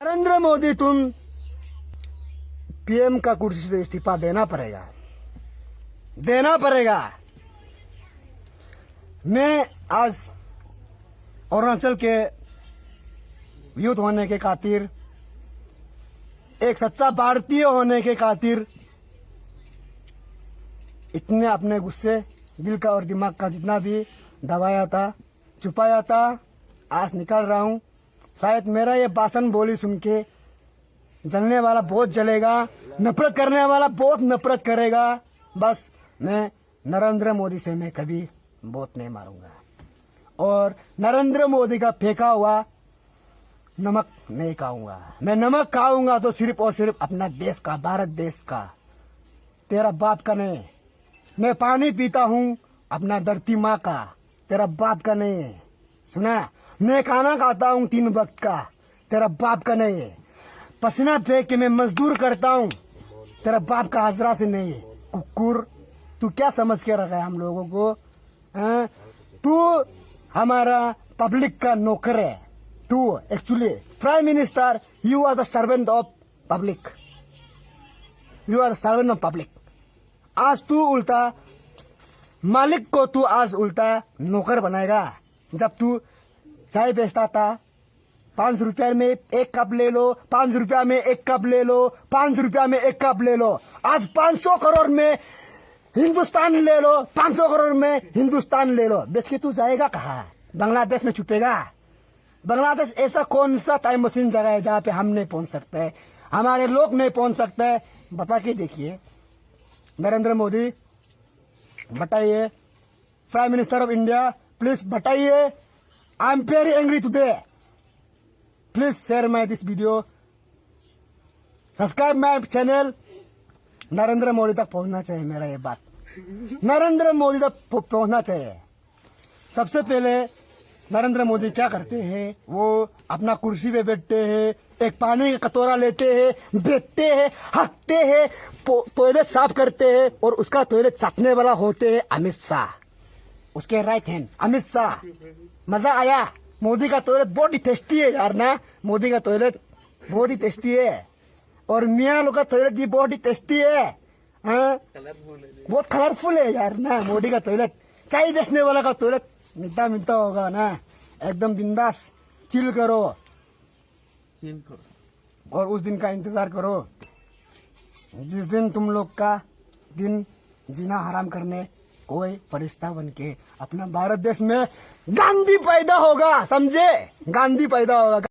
नरेंद्र मोदी, तुम पीएम का कुर्सी से इस्तीफा देना पड़ेगा, देना पड़ेगा। मैं आज अरुणाचल के यूथ होने के खातिर, एक सच्चा भारतीय होने के खातिर, इतने अपने गुस्से, दिल का और दिमाग का जितना भी दबाया था, छुपाया था, आज निकाल रहा हूं। शायद मेरा ये भाषण बोली सुन के जलने वाला बहुत जलेगा, नफरत करने वाला बहुत नफरत करेगा। बस मैं नरेंद्र मोदी से मैं कभी वोट नहीं मारूंगा और नरेंद्र मोदी का फेंका हुआ नमक नहीं खाऊंगा। मैं नमक खाऊंगा तो सिर्फ और सिर्फ अपना देश का, भारत देश का, तेरा बाप का नहीं। मैं पानी पीता हूँ अपना धरती माँ का, तेरा बाप का नहीं। सुना, मैं खाना खाता हूँ 3 वक्त का, तेरा बाप का नहीं। पसीना फेंक के मैं मजदूर करता हूँ, तेरा बाप का हाजरा से नहीं। कुकुर, तू क्या समझ के रखा है हम लोगों को? तू हमारा पब्लिक का नौकर है। तू actually prime minister, you are the servant of public, you are servant of public. आज तू उल्टा मालिक को तू आज उल्टा नौकर बनाएगा। जब तू चाय बेचता था, 5 रुपया में 1 कप ले लो, 5 रुपया में 1 कप ले लो, 5 रुपया में 1 कप ले लो। आज 500 करोड़ में हिंदुस्तान ले लो, 500 करोड़ में हिंदुस्तान ले लो। बेच के तू जाएगा कहाँ? बांग्लादेश में छुपेगा? बांग्लादेश ऐसा कौन सा टाइम मशीन जगह है जहाँ पे हम नहीं पहुंच सकते, हमारे लोग नहीं पहुंच सकते? बता के देखिए। नरेंद्र मोदी बताइए, prime minister of India, please बताइए। I am very angry today. Please share my this video, subscribe my channel. Narendra Modi तक पहुंचना चाहिए मेरा ये बात, नरेंद्र मोदी तक पहुंचना चाहिए। सबसे पहले नरेंद्र मोदी क्या करते हैं, वो अपना कुर्सी पे बैठते हैं, एक पानी का कटोरा लेते हैं, बैठते हैं, हंसते हैं, टॉयलेट साफ करते हैं और उसका टॉयलेट चाटने वाला होते हैं अमित शाह, उसके राइट हैंड अमित शाह। मजा आया? मोदी का टॉयलेट बहुत ही टेस्टी है यार ना, मोदी का टॉयलेट बहुत ही टेस्टी है और मियाँ लोग का टॉयलेट भी बहुत ही टेस्टी है। बहुत कलरफुल है यार ना मोदी का टॉयलेट। चाय बेचने वाला का टॉयलेट मिलता मिलता होगा ना, एकदम बिंदास चिल करो और उस दिन का इंतजार करो जिस दिन तुम लोग का दिन जीना हराम करने कोई फरिश्ता बन के अपना भारत देश में गांधी पैदा होगा। समझे? गांधी पैदा होगा।